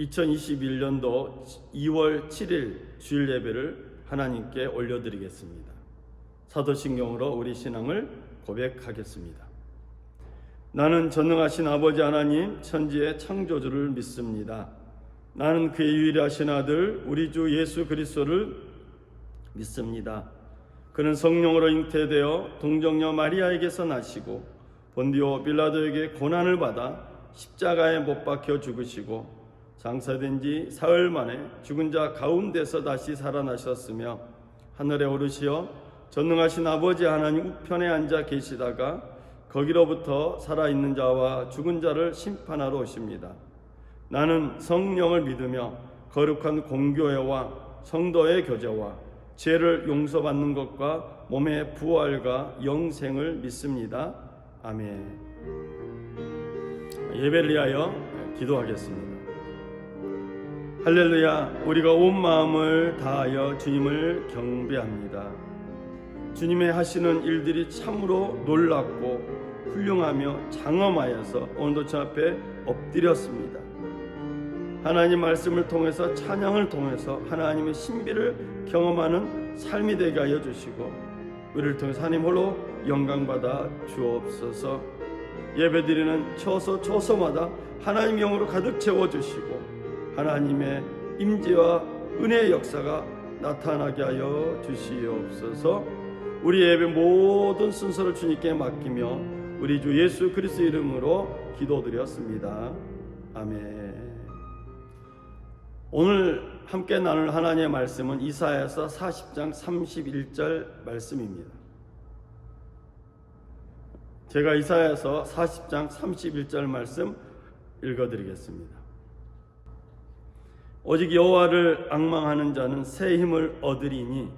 2021년도 2월 7일 주일 예배를 하나님께 올려드리겠습니다. 사도신경으로 우리 신앙을 고백하겠습니다. 나는 전능하신 아버지 하나님 천지의 창조주를 믿습니다. 나는 그의 유일하신 아들 우리 주 예수 그리스도를 믿습니다. 그는 성령으로 잉태되어 동정녀 마리아에게서 나시고 본디오 빌라도에게 고난을 받아 십자가에 못 박혀 죽으시고 장사된 지 사흘 만에 죽은 자 가운데서 다시 살아나셨으며 하늘에 오르시어 전능하신 아버지 하나님 우편에 앉아 계시다가 거기로부터 살아있는 자와 죽은 자를 심판하러 오십니다. 나는 성령을 믿으며 거룩한 공교회와 성도의 교제와 죄를 용서받는 것과 몸의 부활과 영생을 믿습니다. 아멘. 예배를 위하여 기도하겠습니다. 할렐루야. 우리가 온 마음을 다하여 주님을 경배합니다. 주님의 하시는 일들이 참으로 놀랍고 훌륭하며 장엄하여서 오늘도 주 앞에 엎드렸습니다. 하나님 말씀을 통해서 찬양을 통해서 하나님의 신비를 경험하는 삶이 되게 하여 주시고 우리를 통해서 하나님 홀로 영광받아 주옵소서. 예배드리는 초소마다 하나님 영으로 가득 채워주시고 하나님의 임재와 은혜의 역사가 나타나게 하여 주시옵소서. 우리 예배 모든 순서를 주님께 맡기며 우리 주 예수 그리스도 이름으로 기도드렸습니다. 아멘. 오늘 함께 나눌 하나님의 말씀은 이사야서 40장 31절 말씀입니다. 제가 이사야서 40장 31절 말씀 읽어드리겠습니다. 오직 여호와를 앙망하는 자는 새 힘을 얻으리니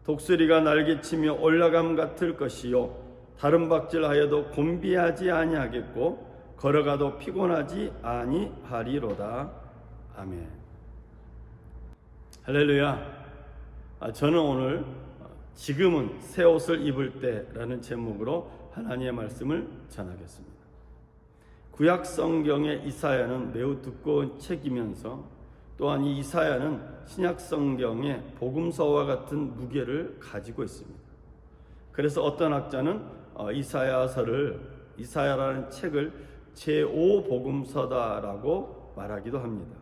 독수리가 날개치며 올라감 같을 것이요 다른 박질하여도 곤비하지 아니하겠고 걸어가도 피곤하지 아니하리로다. 아멘. 할렐루야. 저는 오늘 지금은 새 옷을 입을 때라는 제목으로 하나님의 말씀을 전하겠습니다. 구약 성경의 이사야는 매우 두꺼운 책이면서 또한 이 이사야는 신약 성경의 복음서와 같은 무게를 가지고 있습니다. 그래서 어떤 학자는 이사야라는 책을 제5복음서다라고 말하기도 합니다.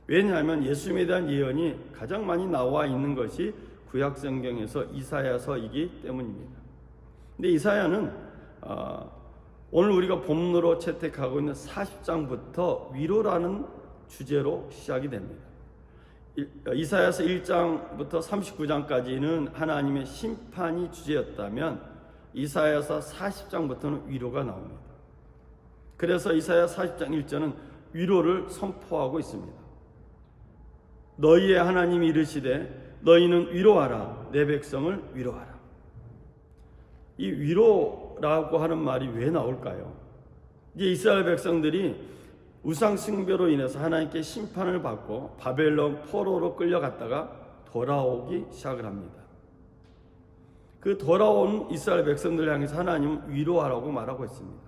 왜냐하면 예수님에 대한 예언이 가장 많이 나와 있는 것이 구약 성경에서 이사야서이기 때문입니다. 근데 이사야는 오늘 우리가 본문으로 채택하고 있는 40장부터 위로라는 주제로 시작이 됩니다. 이사야서 1장부터 39장까지는 하나님의 심판이 주제였다면 이사야서 40장부터는 위로가 나옵니다. 그래서 이사야 40장 1절은 위로를 선포하고 있습니다. 너희의 하나님이 이르시되 너희는 위로하라 내 백성을 위로하라. 이 위로라고 하는 말이 왜 나올까요? 이제 이스라엘 백성들이 우상 숭배로 인해서 하나님께 심판을 받고 바벨론 포로로 끌려갔다가 돌아오기 시작을 합니다. 그 돌아온 이스라엘 백성들을 향해서 하나님은 위로하라고 말하고 있습니다.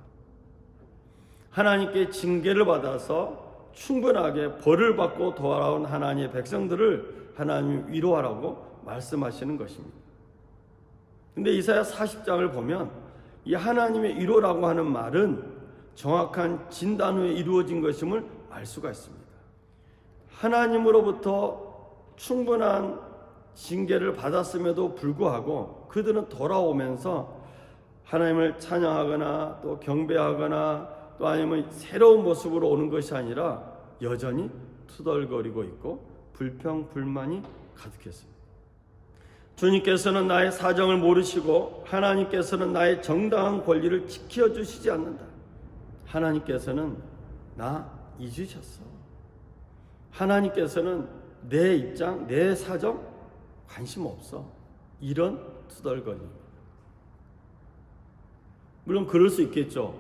하나님께 징계를 받아서 충분하게 벌을 받고 돌아온 하나님의 백성들을 하나님이 위로하라고 말씀하시는 것입니다. 근데 이사야 40장을 보면 이 하나님의 위로라고 하는 말은 정확한 진단 후에 이루어진 것임을 알 수가 있습니다. 하나님으로부터 충분한 징계를 받았음에도 불구하고 그들은 돌아오면서 하나님을 찬양하거나 또 경배하거나 또 아니면 새로운 모습으로 오는 것이 아니라 여전히 투덜거리고 있고 불평불만이 가득했습니다. 주님께서는 나의 사정을 모르시고 하나님께서는 나의 정당한 권리를 지켜주시지 않는다. 하나님께서는 나 잊으셨어. 하나님께서는 내 입장, 내 사정 관심 없어. 이런 투덜거립니다. 물론 그럴 수 있겠죠.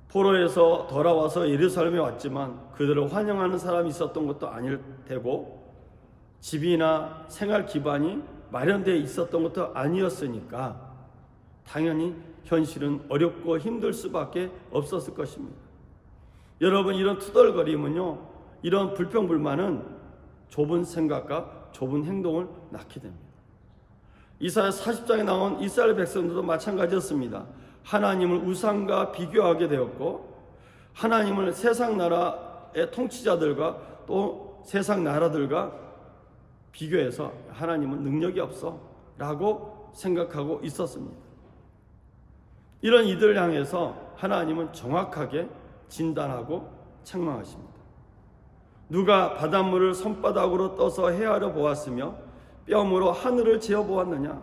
포로에서 돌아와서 예루살렘에 왔지만 그들을 환영하는 사람이 있었던 것도 아닐 테고 집이나 생활 기반이 마련되어 있었던 것도 아니었으니까 당연히 현실은 어렵고 힘들 수밖에 없었을 것입니다. 여러분, 이런 투덜거림은요, 이런 불평불만은 좁은 생각과 좁은 행동을 낳게 됩니다. 이사야 40장에 나온 이스라엘 백성들도 마찬가지였습니다. 하나님을 우상과 비교하게 되었고 하나님을 세상 나라의 통치자들과 또 세상 나라들과 비교해서 하나님은 능력이 없어 라고 생각하고 있었습니다. 이런 이들을 향해서 하나님은 정확하게 진단하고 책망하십니다. 누가 바닷물을 손바닥으로 떠서 헤아려 보았으며 뼘으로 하늘을 재어 보았느냐?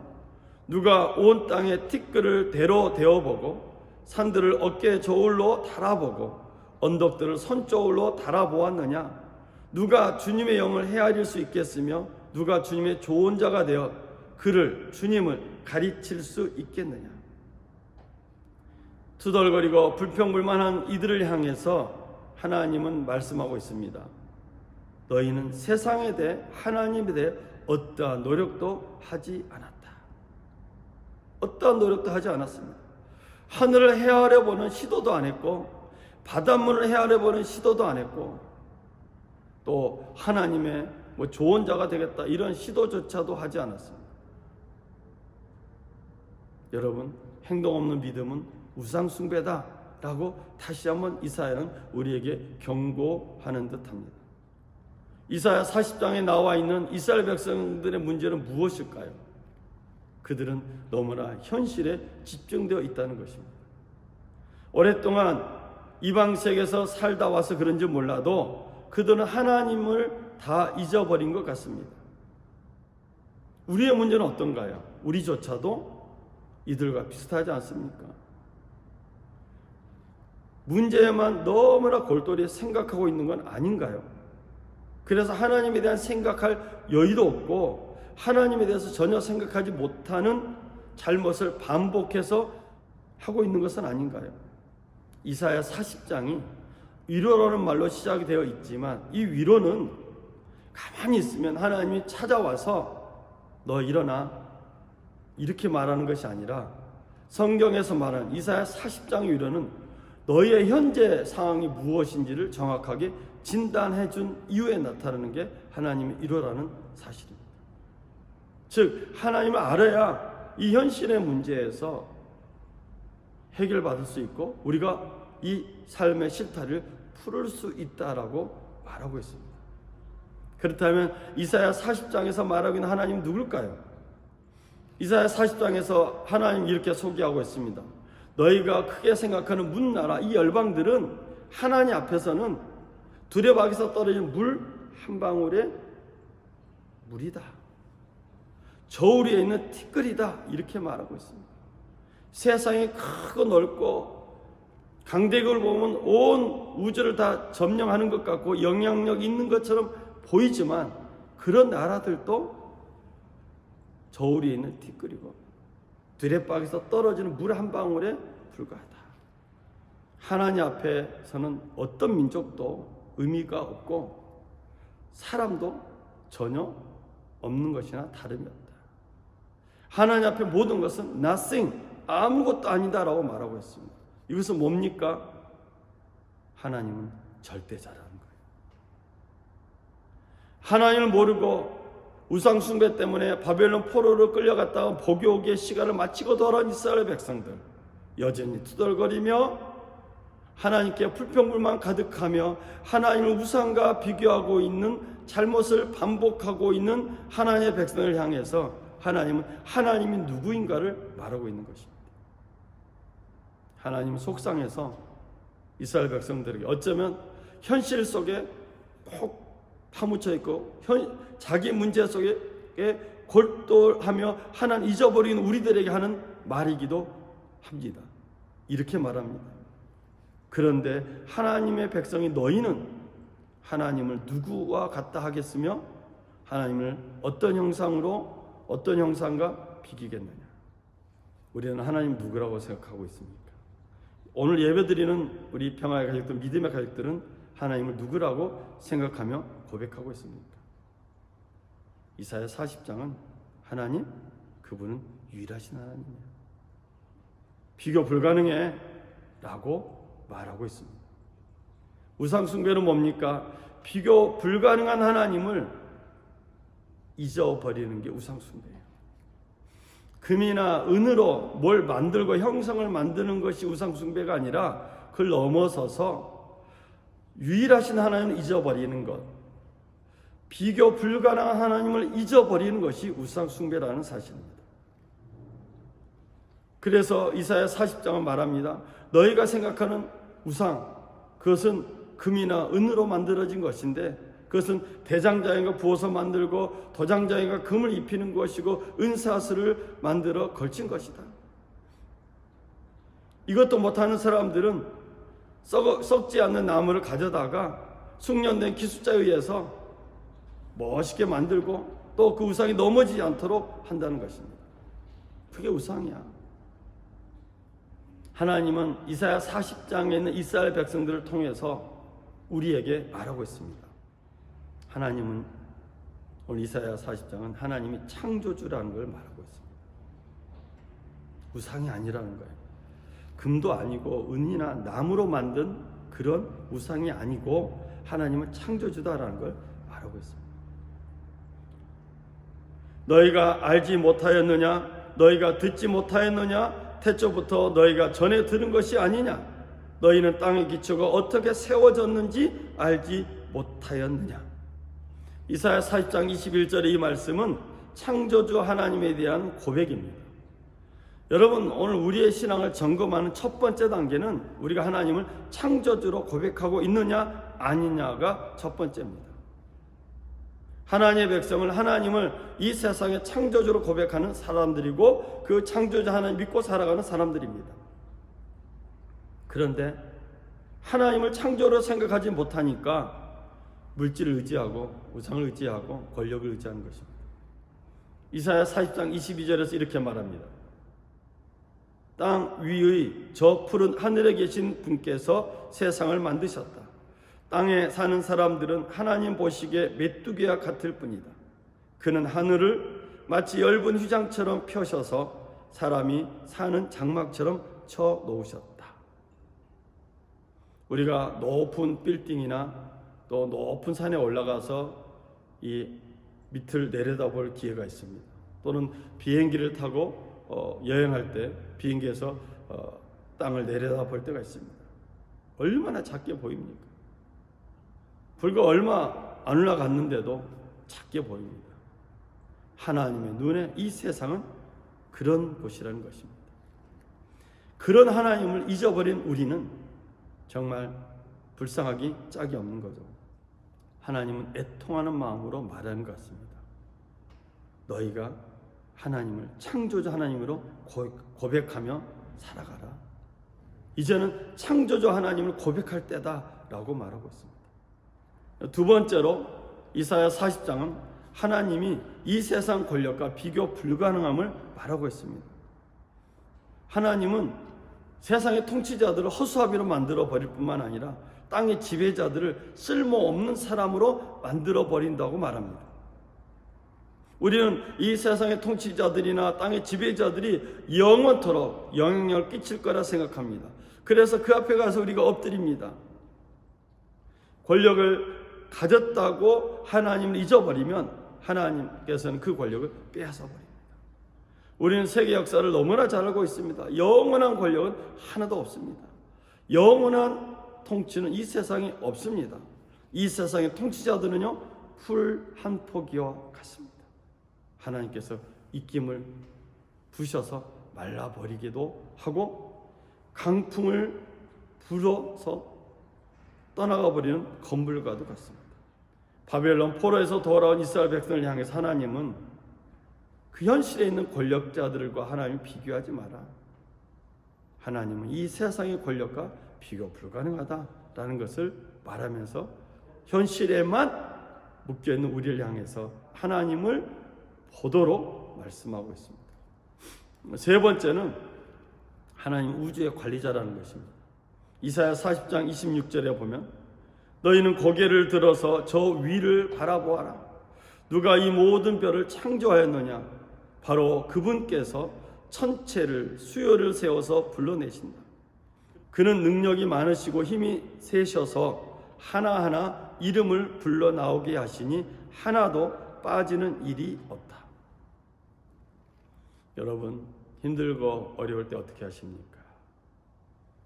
누가 온 땅의 티끌을 대로 데워보고 산들을 어깨 저울로 달아보고 언덕들을 손저울로 달아보았느냐? 누가 주님의 영을 헤아릴 수 있겠으며 누가 주님의 좋은 자가 되어 그를 주님을 가르칠 수 있겠느냐? 투덜거리고 불평불만한 이들을 향해서 하나님은 말씀하고 있습니다. 너희는 세상에 대해 하나님에 대해 어떠한 노력도 하지 않았다. 어떠한 노력도 하지 않았습니다. 하늘을 헤아려 보는 시도도 안 했고 바닷물을 헤아려 보는 시도도 안 했고 또 하나님의 좋은 자가 되겠다 이런 시도조차도 하지 않았습니다. 여러분, 행동 없는 믿음은 우상 숭배다 라고 다시 한번 이사야는 우리에게 경고하는 듯합니다. 이사야 40장에 나와 있는 이스라엘 백성들의 문제는 무엇일까요? 그들은 너무나 현실에 집중되어 있다는 것입니다. 오랫동안 이방 세계에서 살다 와서 그런지 몰라도 그들은 하나님을 다 잊어버린 것 같습니다. 우리의 문제는 어떤가요? 우리조차도 이들과 비슷하지 않습니까? 문제에만 너무나 골똘히 생각하고 있는 건 아닌가요? 그래서 하나님에 대한 생각할 여유도 없고 하나님에 대해서 전혀 생각하지 못하는 잘못을 반복해서 하고 있는 것은 아닌가요? 이사야 40장이 위로라는 말로 시작이 되어 있지만 이 위로는 가만히 있으면 하나님이 찾아와서 너 일어나 이렇게 말하는 것이 아니라 성경에서 말하는 이사야 40장의 위로는 너희의 현재 상황이 무엇인지를 정확하게 진단해 준 이후에 나타나는 게 하나님의 위로라는 사실입니다. 즉 하나님을 알아야 이 현실의 문제에서 해결받을 수 있고 우리가 이 삶의 실타를 풀을 수 있다라고 말하고 있습니다. 그렇다면 이사야 40장에서 말하고 있는 하나님 누굴까요? 이사야 40장에서 하나님 이렇게 소개하고 있습니다. 너희가 크게 생각하는 문나라 이 열방들은 하나님 앞에서는 두레박에서 떨어진 물 한 방울의 물이다. 저울 위에 있는 티끌이다. 이렇게 말하고 있습니다. 세상이 크고 넓고 강대국을 보면 온 우주를 다 점령하는 것 같고 영향력 있는 것처럼 보이지만 그런 나라들도 저울 위에 있는 티끌이고 두레박에서 떨어지는 물 한 방울에 불과하다. 하나님 앞에서는 어떤 민족도 의미가 없고 사람도 전혀 없는 것이나 다름이 없다. 하나님 앞에 모든 것은 nothing, 아무것도 아니다라고 말하고 있습니다. 이것은 뭡니까? 하나님은 절대자라는 거예요. 하나님을 모르고 우상 숭배 때문에 바벨론 포로로 끌려갔다가 복역의 시간을 마치고 돌아온 이스라엘 백성들 여전히 투덜거리며 하나님께 불평불만 가득하며 하나님을 우상과 비교하고 있는 잘못을 반복하고 있는 하나님의 백성을 향해서 하나님은 하나님이 누구인가를 말하고 있는 것입니다. 하나님은 속상해서 이스라엘 백성들에게 어쩌면 현실 속에 콕 파묻혀 있고 자기 문제 속에 골똘하며 하나님 잊어버린 우리들에게 하는 말이기도 합니다. 이렇게 말합니다. 그런데 하나님의 백성이 너희는 하나님을 누구와 같다 하겠으며 하나님을 어떤 형상으로 어떤 형상과 비기겠느냐? 우리는 하나님 누구라고 생각하고 있습니까? 오늘 예배드리는 우리 평화의 가족들, 믿음의 가족들은 하나님을 누구라고 생각하며 고백하고 있습니까? 이사야 40장은 하나님, 그분은 유일하신 하나님이에요. 비교 불가능해 라고 말하고 있습니다. 우상 숭배는 뭡니까? 비교 불가능한 하나님을 잊어버리는 게 우상숭배예요. 금이나 은으로 뭘 만들고 형상을 만드는 것이 우상숭배가 아니라 그걸 넘어서서 유일하신 하나님을 잊어버리는 것, 비교 불가능한 하나님을 잊어버리는 것이 우상숭배라는 사실입니다. 그래서 이사야 40장은 말합니다. 너희가 생각하는 우상, 그것은 금이나 은으로 만들어진 것인데 그것은 대장장이가 부어서 만들고 도장장이가 금을 입히는 것이고 은사슬을 만들어 걸친 것이다. 이것도 못하는 사람들은 썩지 않는 나무를 가져다가 숙련된 기술자에 의해서 멋있게 만들고 또 그 우상이 넘어지지 않도록 한다는 것입니다. 그게 우상이야. 하나님은 이사야 40장에 있는 이스라엘 백성들을 통해서 우리에게 말하고 있습니다. 하나님은 오늘 이사야 40장은 하나님이 창조주라는 걸 말하고 있습니다. 우상이 아니라는 거예요. 금도 아니고 은이나 나무로 만든 그런 우상이 아니고 하나님은 창조주다라는 걸 말하고 있습니다. 너희가 알지 못하였느냐? 너희가 듣지 못하였느냐? 태초부터 너희가 전에 들은 것이 아니냐? 너희는 땅의 기초가 어떻게 세워졌는지 알지 못하였느냐? 이사야 40장 21절의 이 말씀은 창조주 하나님에 대한 고백입니다. 여러분, 오늘 우리의 신앙을 점검하는 첫 번째 단계는 우리가 하나님을 창조주로 고백하고 있느냐 아니냐가 첫 번째입니다. 하나님의 백성을 하나님을 이 세상의 창조주로 고백하는 사람들이고 그 창조주 하나님 믿고 살아가는 사람들입니다. 그런데 하나님을 창조로 생각하지 못하니까 물질을 의지하고 우상을 의지하고 권력을 의지하는 것입니다. 이사야 40장 22절에서 이렇게 말합니다. 땅 위의 저 푸른 하늘에 계신 분께서 세상을 만드셨다. 땅에 사는 사람들은 하나님 보시기에 메뚜기와 같을 뿐이다. 그는 하늘을 마치 엷은 휘장처럼 펴셔서 사람이 사는 장막처럼 쳐 놓으셨다. 우리가 높은 빌딩이나 또 높은 산에 올라가서 이 밑을 내려다볼 기회가 있습니다. 또는 비행기를 타고 여행할 때 비행기에서 땅을 내려다볼 때가 있습니다. 얼마나 작게 보입니까? 불과 얼마 안 올라갔는데도 작게 보입니다. 하나님의 눈에 이 세상은 그런 곳이라는 것입니다. 그런 하나님을 잊어버린 우리는 정말 불쌍하기 짝이 없는 거죠. 하나님은 애통하는 마음으로 말하는 것 같습니다. 너희가 하나님을 창조주 하나님으로 고백하며 살아가라. 이제는 창조주 하나님을 고백할 때다라고 말하고 있습니다. 두 번째로 이사야 40장은 하나님이 이 세상 권력과 비교 불가능함을 말하고 있습니다. 하나님은 세상의 통치자들을 허수아비로 만들어 버릴 뿐만 아니라 땅의 지배자들을 쓸모없는 사람으로 만들어 버린다고 말합니다. 우리는 이 세상의 통치자들이나 땅의 지배자들이 영원토록 영향력을 끼칠 거라 생각합니다. 그래서 그 앞에 가서 우리가 엎드립니다. 권력을 가졌다고 하나님을 잊어버리면 하나님께서는 그 권력을 빼앗아 버립니다. 우리는 세계 역사를 너무나 잘 알고 있습니다. 영원한 권력은 하나도 없습니다. 영원한 통치는 이 세상에 없습니다. 이 세상의 통치자들은요, 풀 한 포기와 같습니다. 하나님께서 입김을 부셔서 말라버리기도 하고 강풍을 불어서 떠나가 버리는 건물과도 같습니다. 바벨론 포로에서 돌아온 이스라엘 백성을 향해서 하나님은 그 현실에 있는 권력자들과 하나님을 비교하지 마라. 하나님은 이 세상의 권력과 비교 불가능하다라는 것을 말하면서 현실에만 묶여있는 우리를 향해서 하나님을 보도록 말씀하고 있습니다. 세 번째는 하나님 우주의 관리자라는 것입니다. 이사야 40장 26절에 보면 너희는 고개를 들어서 저 위를 바라보아라. 누가 이 모든 별을 창조하였느냐? 바로 그분께서 천체를 수요를 세워서 불러내신다. 그는 능력이 많으시고 힘이 세셔서 하나하나 이름을 불러 나오게 하시니 하나도 빠지는 일이 없다. 여러분, 힘들고 어려울 때 어떻게 하십니까?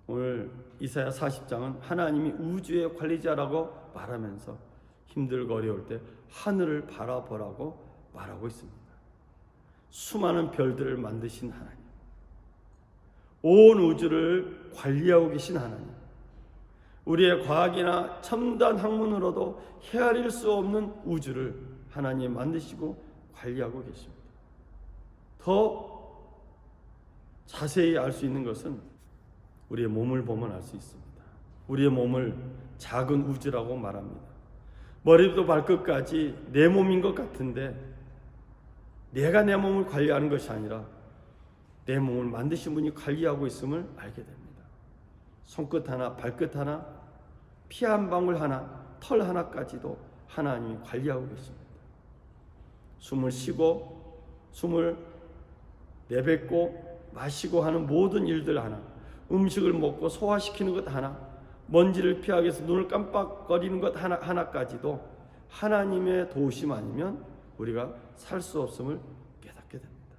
오늘 이사야 40장은 하나님이 우주의 관리자라고 말하면서 힘들고 어려울 때 하늘을 바라보라고 말하고 있습니다. 수많은 별들을 만드신 하나님, 온 우주를 관리하고 계신 하나님, 우리의 과학이나 첨단 학문으로도 헤아릴 수 없는 우주를 하나님 만드시고 관리하고 계십니다. 더 자세히 알 수 있는 것은 우리의 몸을 보면 알 수 있습니다. 우리의 몸을 작은 우주라고 말합니다. 머리부터 발끝까지 내 몸인 것 같은데 내가 내 몸을 관리하는 것이 아니라 내 몸을 만드신 분이 관리하고 있음을 알게 됩니다. 손끝 하나, 발끝 하나, 피 한 방울 하나, 털 하나까지도 하나님이 관리하고 계십니다. 숨을 쉬고 숨을 내뱉고 마시고 하는 모든 일들 하나, 음식을 먹고 소화시키는 것 하나, 먼지를 피하기 위해서 눈을 깜빡거리는 것 하나까지도 하나님의 도우심 아니면 우리가 살 수 없음을 깨닫게 됩니다.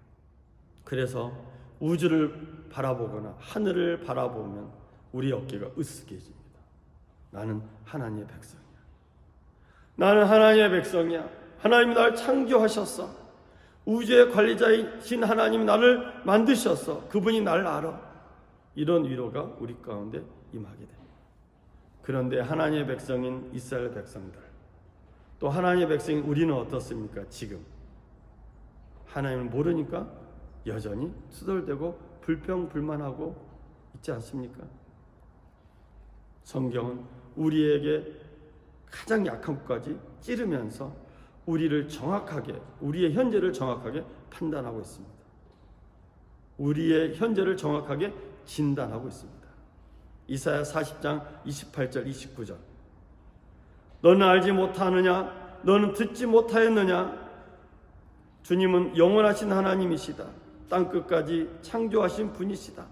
그래서 우주를 바라보거나 하늘을 바라보면 우리 어깨가 으쓱해집니다. 나는 하나님의 백성이야. 나는 하나님의 백성이야. 하나님이 나를 창조하셨어. 우주의 관리자이신 하나님이 나를 만드셨어. 그분이 나를 알아. 이런 위로가 우리 가운데 임하게 됩니다. 그런데 하나님의 백성인 이스라엘 백성들, 또 하나님의 백성인 우리는 어떻습니까? 지금 하나님을 모르니까 여전히 투덜대고 불평불만하고 있지 않습니까? 성경은 우리에게 가장 약한 것까지 찌르면서 우리를 정확하게, 우리의 현재를 정확하게 판단하고 있습니다. 우리의 현재를 정확하게 진단하고 있습니다. 이사야 40장 28절 29절, 너는 알지 못하느냐? 너는 듣지 못하였느냐? 주님은 영원하신 하나님이시다. 땅끝까지 창조하신 분이시다.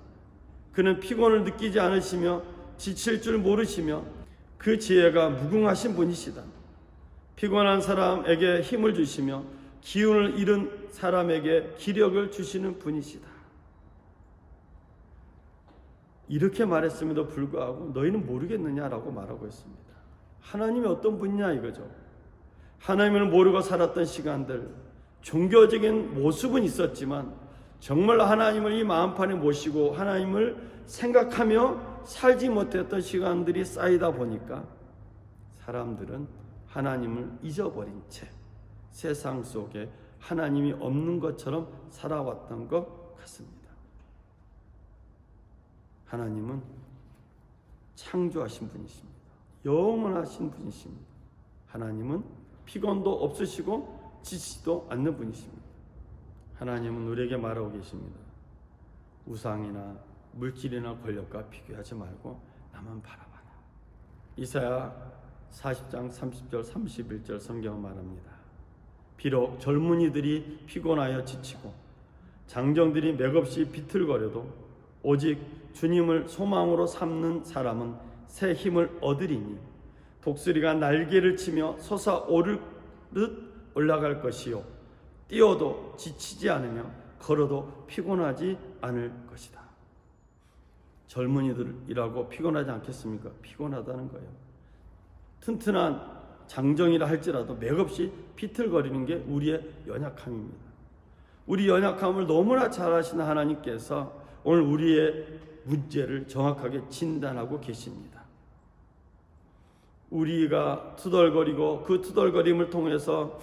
그는 피곤을 느끼지 않으시며 지칠 줄 모르시며 그 지혜가 무궁하신 분이시다. 피곤한 사람에게 힘을 주시며 기운을 잃은 사람에게 기력을 주시는 분이시다. 이렇게 말했음에도 불구하고 너희는 모르겠느냐라고 말하고 있습니다. 하나님이 어떤 분이냐 이거죠. 하나님을 모르고 살았던 시간들, 종교적인 모습은 있었지만 정말 하나님을 이 마음판에 모시고 하나님을 생각하며 살지 못했던 시간들이 쌓이다 보니까 사람들은 하나님을 잊어버린 채 세상 속에 하나님이 없는 것처럼 살아왔던 것 같습니다. 하나님은 창조하신 분이십니다. 영원하신 분이십니다. 하나님은 피곤도 없으시고 지치지도 않는 분이십니다. 하나님은 우리에게 말하고 계십니다. 우상이나 물질이나 권력과 비교하지 말고 나만 바라봐라. 이사야 40장 30절 31절 성경은 말합니다. 비록 젊은이들이 피곤하여 지치고 장정들이 맥없이 비틀거려도 오직 주님을 소망으로 삼는 사람은 새 힘을 얻으리니 독수리가 날개를 치며 솟아오르듯 올라갈 것이요 뛰어도 지치지 않으며 걸어도 피곤하지 않을 것이다. 젊은이들이라고 피곤하지 않겠습니까? 피곤하다는 거예요. 튼튼한 장정이라 할지라도 맥없이 비틀거리는 게 우리의 연약함입니다. 우리 연약함을 너무나 잘 아시는 하나님께서 오늘 우리의 문제를 정확하게 진단하고 계십니다. 우리가 투덜거리고 그 투덜거림을 통해서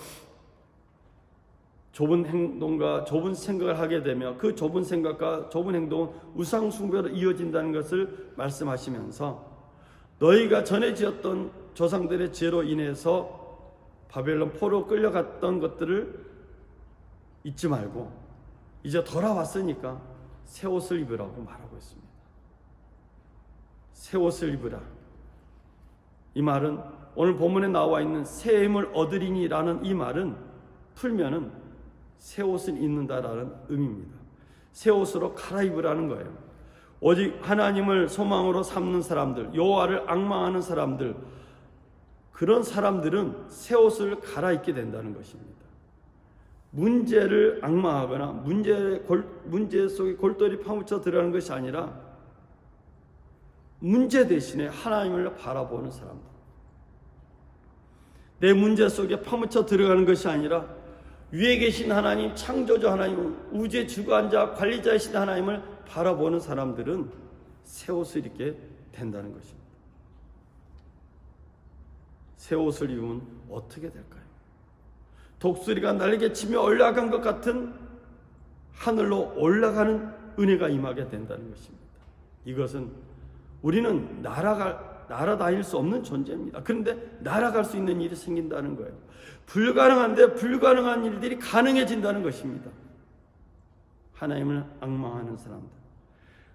좁은 행동과 좁은 생각을 하게 되며 그 좁은 생각과 좁은 행동은 우상 숭배로 이어진다는 것을 말씀하시면서 너희가 전에 지었던 조상들의 죄로 인해서 바벨론 포로 끌려갔던 것들을 잊지 말고 이제 돌아왔으니까 새 옷을 입으라고 말하고 있습니다. 새 옷을 입으라. 이 말은 오늘 본문에 나와 있는 새 힘을 얻으리니라는 이 말은 풀면은 새 옷을 입는다라는 의미입니다. 새 옷으로 갈아입으라는 거예요. 오직 하나님을 소망으로 삼는 사람들, 여호와를 앙망하는 사람들, 그런 사람들은 새 옷을 갈아입게 된다는 것입니다. 문제를 악마하거나 문제 속에 골똘히 파묻혀 들어가는 것이 아니라 문제 대신에 하나님을 바라보는 사람들, 내 문제 속에 파묻혀 들어가는 것이 아니라 위에 계신 하나님, 창조주 하나님, 우주의 주관자, 관리자이신 하나님을 바라보는 사람들은 새 옷을 입게 된다는 것입니다. 새 옷을 입으면 어떻게 될까요? 독수리가 날개치며 올라간 것 같은 하늘로 올라가는 은혜가 임하게 된다는 것입니다. 이것은 우리는 날아다닐 수 없는 존재입니다. 그런데 날아갈 수 있는 일이 생긴다는 거예요. 불가능한데 불가능한 일들이 가능해진다는 것입니다. 하나님을 앙망하는 사람들,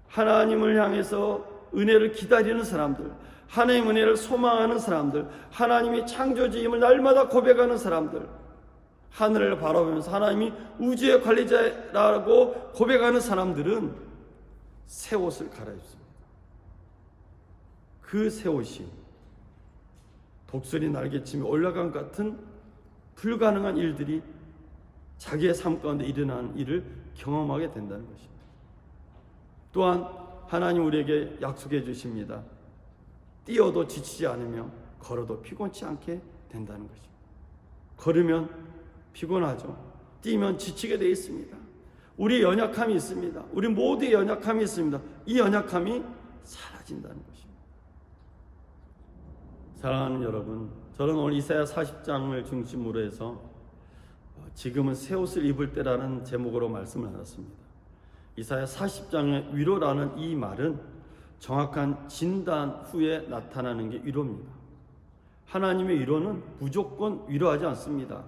하나님을 향해서 은혜를 기다리는 사람들, 하나님의 은혜를 소망하는 사람들, 하나님이 창조주임을 날마다 고백하는 사람들, 하늘을 바라보면서 하나님이 우주의 관리자라고 고백하는 사람들은 새 옷을 갈아입습니다. 그 새 옷이 독수리 날개치며 올라간 것 같은 불가능한 일들이 자기의 삶 가운데 일어나는 일을 경험하게 된다는 것입니다. 또한 하나님 우리에게 약속해 주십니다. 뛰어도 지치지 않으며 걸어도 피곤치 않게 된다는 것입니다. 걸으면 피곤하죠. 뛰면 지치게 되어 있습니다. 우리의 연약함이 있습니다. 우리 모두의 연약함이 있습니다. 이 연약함이 사라진다는 것입니다. 사랑하는 여러분, 저는 오늘 이사야 40장을 중심으로 해서 지금은 새 옷을 입을 때라는 제목으로 말씀을 나눴습니다. 이사야 40장의 위로라는 이 말은 정확한 진단 후에 나타나는 게 위로입니다. 하나님의 위로는 무조건 위로하지 않습니다.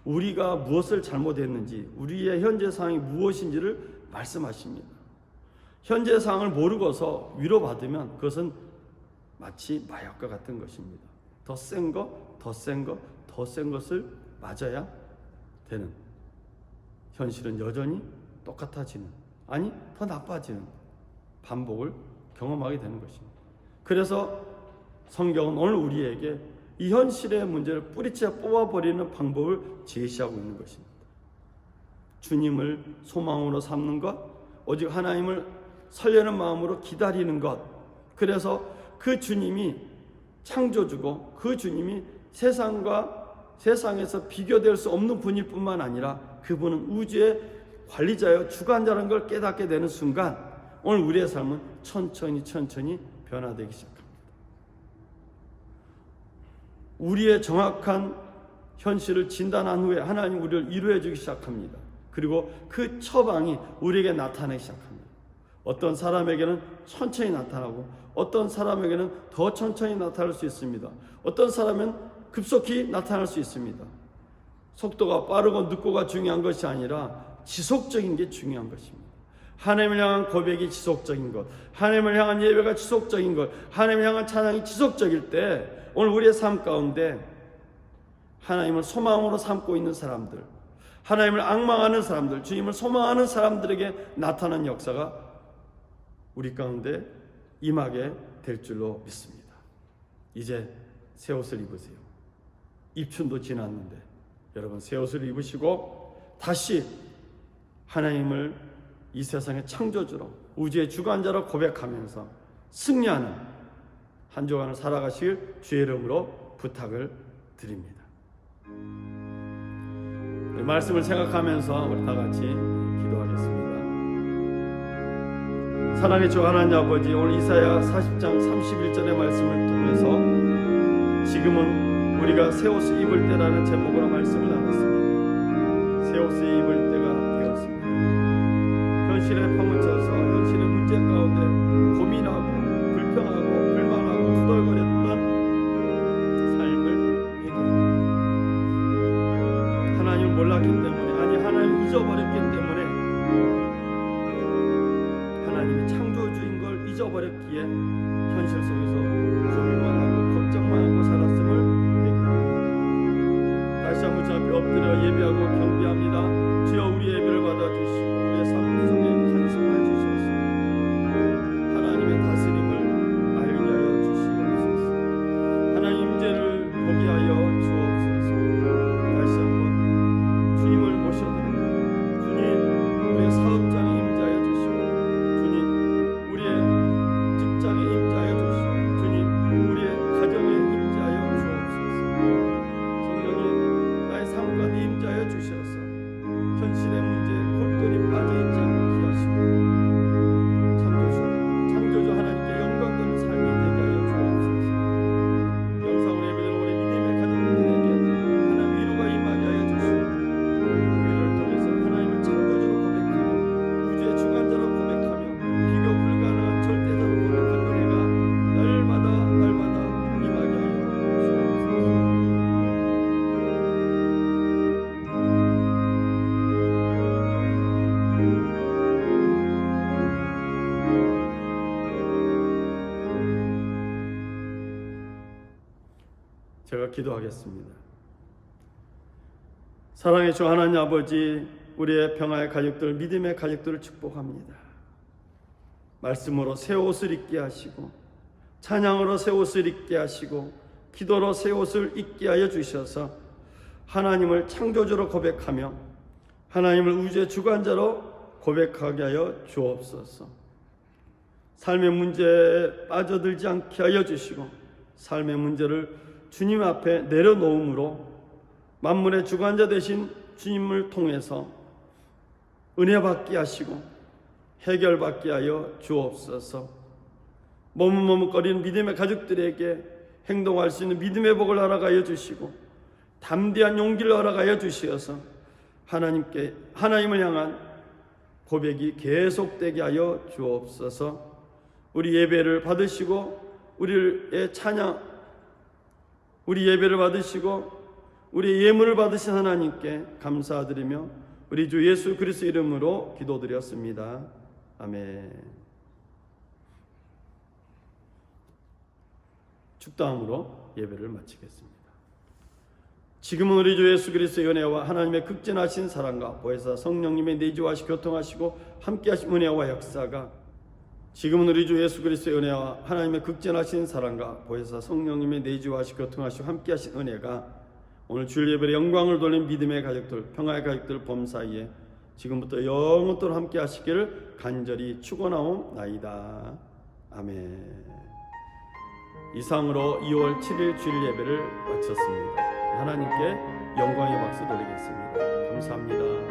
우리가 무엇을 잘못했는지, 우리의 현재 상황이 무엇인지를 말씀하십니다. 현재 상황을 모르고서 위로받으면 그것은 마치 마약과 같은 것입니다. 더 센 것, 더 센 것, 더 센 것을 맞아야 되는, 현실은 여전히 똑같아지는, 아니 더 나빠지는 반복을 경험하게 되는 것입니다. 그래서 성경은 오늘 우리에게 이 현실의 문제를 뿌리째 뽑아버리는 방법을 제시하고 있는 것입니다. 주님을 소망으로 삼는 것, 오직 하나님을 설레는 마음으로 기다리는 것. 그래서 그 주님이 창조주고 그 주님이 세상에서 비교될 수 없는 분일 뿐만 아니라 그분은 우주의 관리자여 주관자라는 걸 깨닫게 되는 순간 오늘 우리의 삶은 천천히 변화되기 시작합니다. 우리의 정확한 현실을 진단한 후에 하나님 우리를 위로해 주기 시작합니다. 그리고 그 처방이 우리에게 나타나기 시작합니다. 어떤 사람에게는 천천히 나타나고 어떤 사람에게는 더 천천히 나타날 수 있습니다. 어떤 사람은 급속히 나타날 수 있습니다. 속도가 빠르고 늦고가 중요한 것이 아니라 지속적인 게 중요한 것입니다. 하나님을 향한 고백이 지속적인 것, 하나님을 향한 예배가 지속적인 것, 하나님을 향한 찬양이 지속적일 때 오늘 우리의 삶 가운데 하나님을 소망으로 삼고 있는 사람들, 하나님을 앙망하는 사람들, 주님을 소망하는 사람들에게 나타난 역사가 우리 가운데 임하게 될 줄로 믿습니다. 이제 새 옷을 입으세요. 입춘도 지났는데 여러분 새 옷을 입으시고 다시 하나님을 이 세상의 창조주로 우주의 주관자로 고백하면서 승리하는 한 주간을 살아가실 주의 이름으로 부탁을 드립니다. 우리 말씀을 생각하면서 우리 다 같이 기도하겠습니다. 사랑의 주 하나님 아버지, 오늘 이사야 40장 31절의 말씀을 통해서 지금은 우리가 새 옷을 입을 때라는 제목으로 말씀을 나눴습니다. 새 옷을 입을 때가 되었습니다. 현실에 파묻혀서 현실의 문제 가운데 고민하고 불평하고 불만하고 투덜거렸던 삶을 회개합니다. 하나님을 몰랐기 때문에, 아니 하나님을 잊어버렸기 때문에, 하나님이 창조주인 걸 잊어버렸기에 현실 속에서 고민만 하고 걱정만 하고 살았음을 회개합니다. 다시 한번 주 앞에 엎드려 예배하고 경배합니다. 주여 우리 예배를 받아주시고 우리의 삶 속에 간섭하여 주시옵소서. 하나님의 다스림을 알게 하여 주시옵소서. 하나님 임재를 보게 올려 기도하겠습니다. 사랑의 주 하나님 아버지, 우리의 평화의 가족들, 믿음의 가족들을 축복합니다. 말씀으로 새 옷을 입게 하시고, 찬양으로 새 옷을 입게 하시고, 기도로 새 옷을 입게 하여 주셔서 하나님을 창조주로 고백하며 하나님을 우주의 주관자로 고백하게 하여 주옵소서. 삶의 문제에 빠져들지 않게 하여 주시고, 삶의 문제를 주님 앞에 내려놓음으로 만물의 주관자 되신 주님을 통해서 은혜 받게 하시고 해결받게 하여 주옵소서. 머뭇머뭇거리는 믿음의 가족들에게 행동할 수 있는 믿음의 복을 허락하여 주시고 담대한 용기를 허락하여 주시어서 하나님을 향한 고백이 계속되게 하여 주옵소서. 우리 예배를 받으시고 우리 예배를 받으시고 우리 예물을 받으신 하나님께 감사드리며 우리 주 예수 그리스도 이름으로 기도드렸습니다. 아멘. 축도함으로 예배를 마치겠습니다. 지금은 우리 주 예수 그리스도의 은혜와 하나님의 극진하신 사랑과 보혜사 성령님의 내주하시 교통하시고 함께하신 은혜와 역사가, 지금은 우리 주 예수 그리스도의 은혜와 하나님의 극진하신 사랑과 보혜사 성령님의 내주하시 교통하시고 함께하신 은혜가 오늘 주일 예배의 영광을 돌린 믿음의 가족들, 평화의 가족들 범사이에 지금부터 영원토록 함께 하시기를 간절히 축원하옵나이다. 아멘. 이상으로 2월 7일 주일 예배를 마쳤습니다. 하나님께 영광의 박수 돌리겠습니다. 감사합니다.